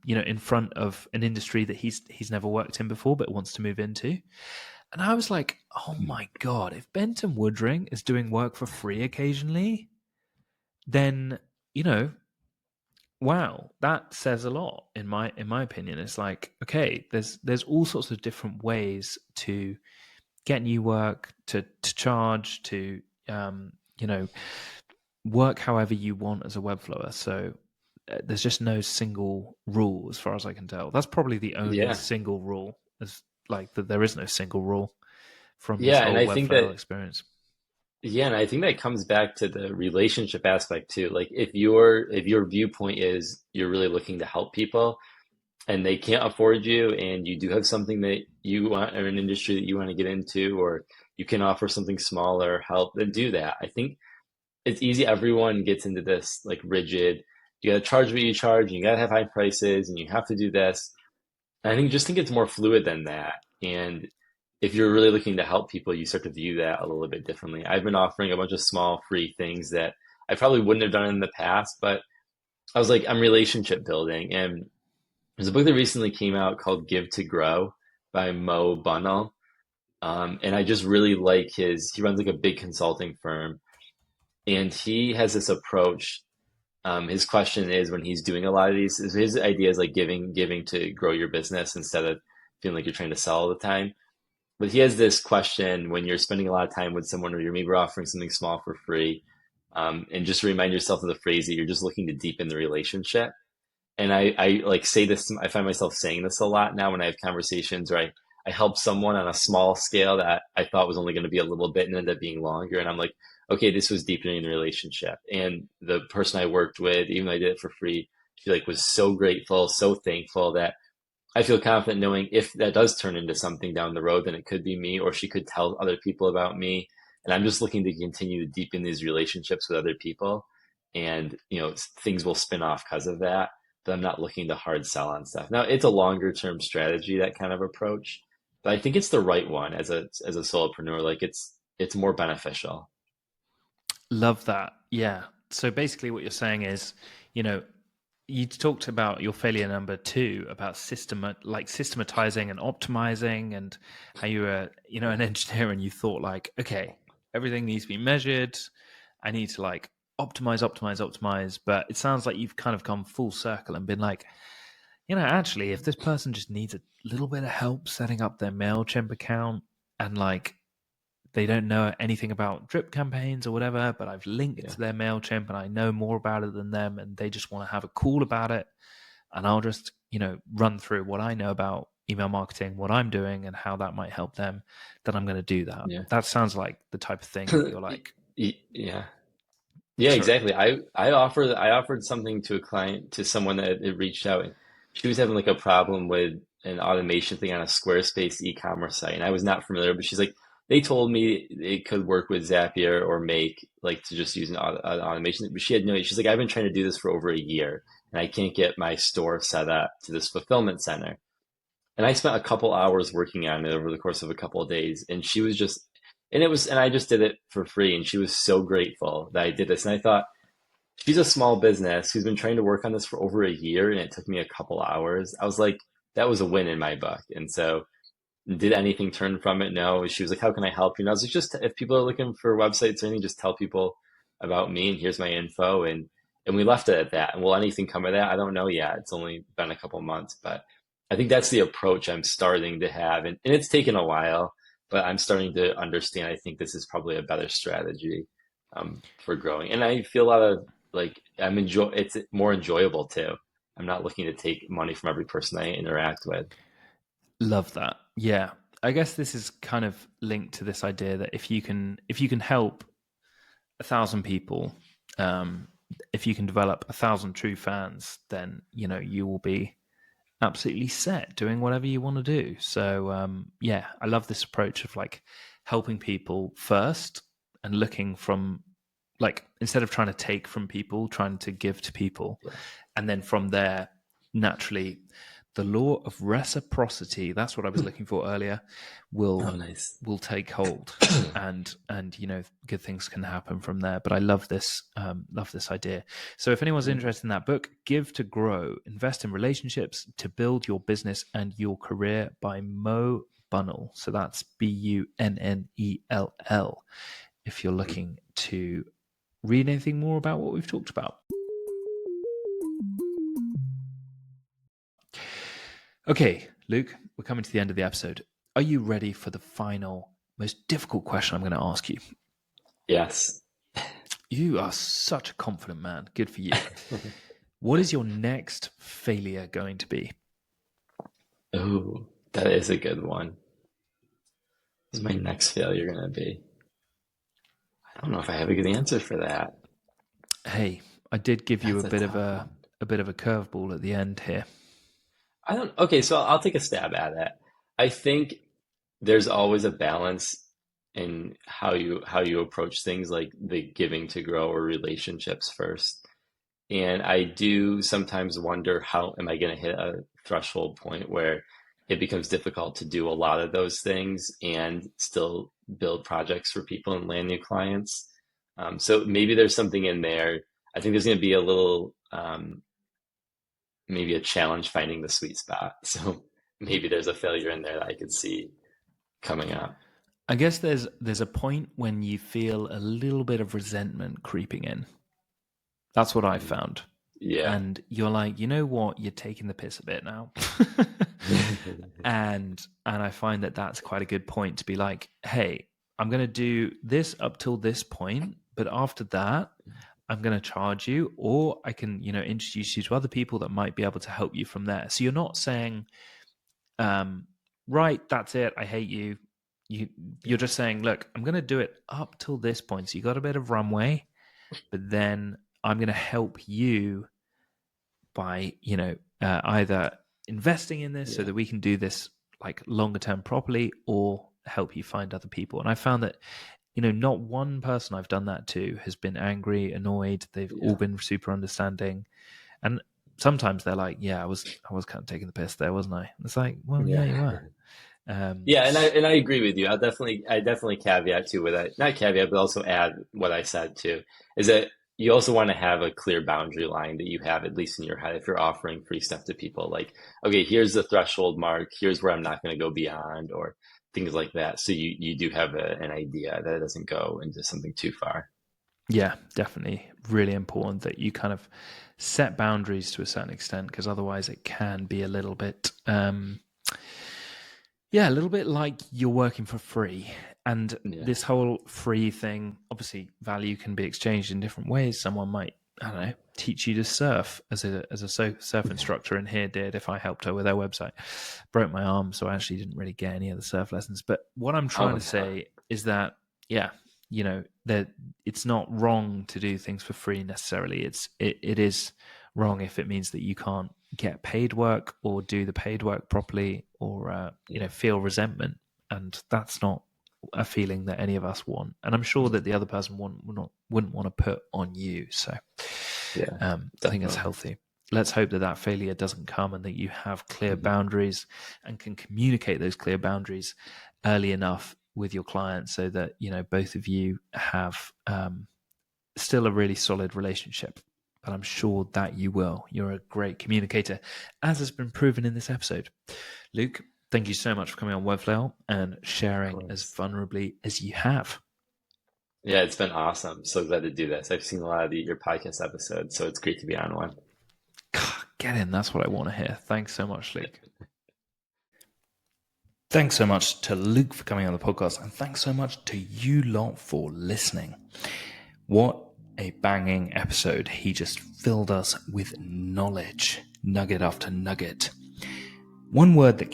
you know, in front of an industry that he's never worked in before but wants to move into. And I was like, oh Hmm. my god, if Benton Woodring is doing work for free occasionally, then, you know, wow, that says a lot in my opinion. It's like, okay, there's all sorts of different ways to get new work, to charge, to you know, work however you want as a webflower. So there's just no single rule as far as I can tell. That's probably the only Yeah. single rule, is like that there is no single rule from this Yeah. And whole I think webflower that, experience. yeah, and I think that comes back to the relationship aspect too. Like if your viewpoint is you're really looking to help people and they can't afford you and you do have something that you want or an industry that you want to get into or you can offer something smaller help, then do that. I think it's easy. Everyone gets into this like rigid. you got to charge what you charge, and you got to have high prices, and you have to do this. And I think just think it's more fluid than that. And if you're really looking to help people, you start to view that a little bit differently. I've been offering a bunch of small free things that I probably wouldn't have done in the past, but I was like, I'm relationship building. And there's a book that recently came out called Give to Grow by Mo Bunnell. And I just really like he runs like a big consulting firm, and he has this approach. His question is when he's doing a lot of these, his idea is like giving to grow your business instead of feeling like you're trying to sell all the time. But he has this question when you're spending a lot of time with someone or you're maybe offering something small for free, and just remind yourself of the phrase that you're just looking to deepen the relationship. And I like say this, I find myself saying this a lot now when I have conversations where I help someone on a small scale that I thought was only going to be a little bit and ended up being longer. And I'm like, okay, this was deepening the relationship. And the person I worked with, even though I did it for free, she like was so grateful, so thankful that I feel confident knowing if that does turn into something down the road, then it could be me, or she could tell other people about me. And I'm just looking to continue to deepen these relationships with other people. And, things will spin off because of that. But I'm not looking to hard sell on stuff. Now, it's a longer term strategy, that kind of approach. But I think it's the right one as a solopreneur. Like it's more beneficial. Love that. Yeah. So basically, what you're saying is, you know, you talked about your failure number two about systematizing and optimizing, and how you were, an engineer, and you thought like, okay, everything needs to be measured. I need to like optimize. But it sounds like you've kind of come full circle and been like, actually, if this person just needs a little bit of help setting up their MailChimp account, and like they don't know anything about drip campaigns or whatever, but I've linked Yeah. to their MailChimp and I know more about it than them, and they just want to have a call about it. And I'll just, run through what I know about email marketing, what I'm doing, and how that might help them. Then I'm going to do that. Yeah. That sounds like the type of thing that you're like, Yeah. Yeah, sorry. exactly. I offered something to a client, to someone that had reached out, and she was having like a problem with an automation thing on a Squarespace e-commerce site, and I was not familiar. But she's like, they told me it could work with Zapier or Make, like to just use an automation. But she had no. She's like, I've been trying to do this for over a year, and I can't get my store set up to this fulfillment center. And I spent a couple hours working on it over the course of a couple of days, and she was just, and I just did it for free, and she was so grateful that I did this. And I thought, she's a small business who's been trying to work on this for over a year, and it took me a couple hours. I was like, that was a win in my book. And so, did anything turn from it? No. She was like, how can I help you? And I was like, just if people are looking for websites or anything, just tell people about me, and here's my info. And we left it at that. And will anything come of that? I don't know yet. It's only been a couple months, but I think that's the approach I'm starting to have. And it's taken a while, but I'm starting to understand. I think this is probably a better strategy for growing. And I feel a lot of like it's more enjoyable too. I'm not looking to take money from every person I interact with. Love that. Yeah. I guess this is kind of linked to this idea that if you can help 1,000 people, um, if you can develop 1,000 true fans, then you will be absolutely set doing whatever you want to do. So yeah, I love this approach of like helping people first and looking from like, instead of trying to take from people, trying to give to people, Yeah. and then from there, naturally, the law of reciprocity, that's what I was looking for earlier, Oh, will nice. will take hold, and good things can happen from there. But I love this idea. So if anyone's interested in that book, Give to Grow, Invest in Relationships to Build Your Business and Your Career, by Mo Bunnell. So that's Bunnell, if you're looking to read anything more about what we've talked about. Okay, Luke, we're coming to the end of the episode. Are you ready for the final, most difficult question I'm going to ask you? Yes. You are such a confident man. Good for you. What is your next failure going to be? Oh, that is a good one. What's my next failure going to be? I don't know if I have a good answer for that. Hey, I did give you That's a tough one. a bit of a curveball at the end here. I don't, okay, so I'll take a stab at it. I think there's always a balance in how you approach things like the giving to grow or relationships first. And I do sometimes wonder, how am I going to hit a threshold point where it becomes difficult to do a lot of those things and still build projects for people and land new clients. So maybe there's something in there. I think there's going to be a little, maybe a challenge finding the sweet spot. So maybe there's a failure in there that I could see coming up. I guess there's a point when you feel a little bit of resentment creeping in. That's what I Mm. found. Yeah. And you're like, you know what? You're taking the piss a bit now. and I find that that's quite a good point to be like, hey, I'm going to do this up till this point, but after that, I'm going to charge you, or I can, introduce you to other people that might be able to help you from there. So you're not saying, right, that's it, I hate you. You're just saying, look, I'm going to do it up till this point. So you got a bit of runway, but then I'm going to help you by, either investing in this so Yeah. that we can do this like longer term properly, or help you find other people. And I found that, not one person I've done that to has been angry, annoyed. They've all Yeah. been super understanding. And sometimes they're like, yeah, I was kind of taking the piss there, wasn't I? It's like, well, yeah, Yeah. you were. Yeah, and I agree with you. I definitely caveat too with that. Not caveat, but also add what I said too, is that you also want to have a clear boundary line that you have at least in your head if you're offering free stuff to people. Like, okay, here's the threshold mark. Here's where I'm not going to go beyond, or things like that. So you do have an idea that it doesn't go into something too far. Yeah, definitely. Really important that you kind of set boundaries to a certain extent, because otherwise it can be a little bit, yeah, a little bit like you're working for free. And Yeah. this whole free thing, obviously, value can be exchanged in different ways. Someone might, I don't know, teach you to surf as a surf instructor in here did if I helped her with her website. Broke my arm, so I actually didn't really get any of the surf lessons. But what I'm trying Oh to no. say is that, yeah, that it's not wrong to do things for free necessarily. It is wrong if it means that you can't get paid work or do the paid work properly, or Yeah. feel resentment. And that's not a feeling that any of us want, and I'm sure that the other person wouldn't want to put on you. So Yeah. I think it's Definitely. healthy. Let's hope that that failure doesn't come, and that you have clear Mhm. boundaries and can communicate those clear boundaries early enough with your client, so that both of you have still a really solid relationship. But I'm sure that you will. You're a great communicator, as has been proven in this episode. Luke, thank you so much for coming on Webflail and Of sharing as course. vulnerably as you have. Yeah, it's been awesome. So glad to do this. I've seen a lot of your podcast episodes, so it's great to be on one. Get in. That's what I want to hear. Thanks so much, Luke. Thanks so much to Luke for coming on the podcast, and thanks so much to you lot for listening. What a banging episode. He just filled us with knowledge, nugget after nugget. One word that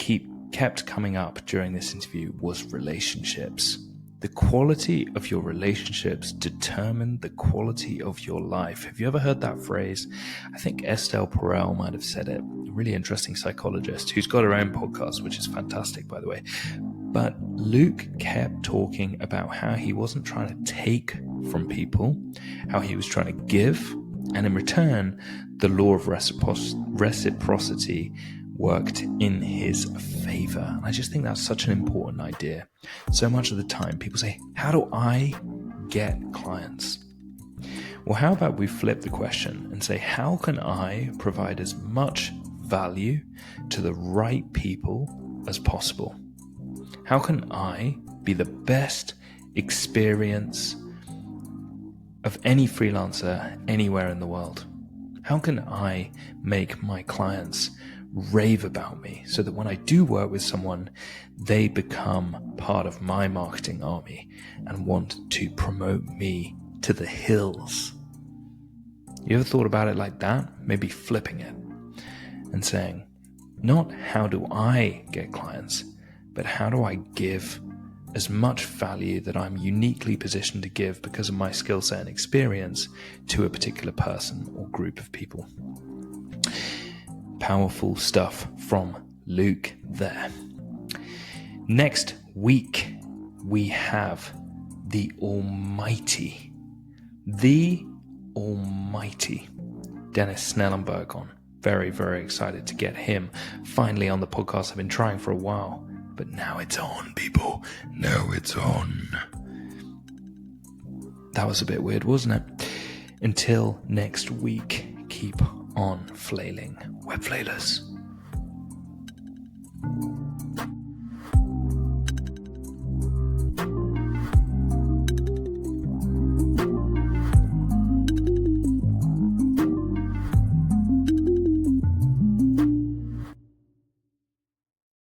kept coming up during this interview was relationships. The quality of your relationships determine the quality of your life. Have you ever heard that phrase? I think Estelle Perel might have said it. A really interesting psychologist who's got her own podcast, which is fantastic, by the way. But Luke kept talking about how he wasn't trying to take from people, how he was trying to give, and in return, the law of reciprocity worked in his favor. And I just think that's such an important idea. So much of the time, people say, how do I get clients? Well, how about we flip the question and say, how can I provide as much value to the right people as possible? How can I be the best experience of any freelancer anywhere in the world? How can I make my clients rave about me so that when I do work with someone, they become part of my marketing army and want to promote me to the hills? You ever thought about it like that? Maybe flipping it and saying, not how do I get clients, but how do I give as much value that I'm uniquely positioned to give because of my skill set and experience to a particular person or group of people. Powerful stuff from Luke there. Next week, we have the Almighty Dennis Snellenberg on. Very, very excited to get him finally on the podcast. I've been trying for a while, but now it's on, people. Now it's on. That was a bit weird, wasn't it? Until next week, keep on flailing, web flailers.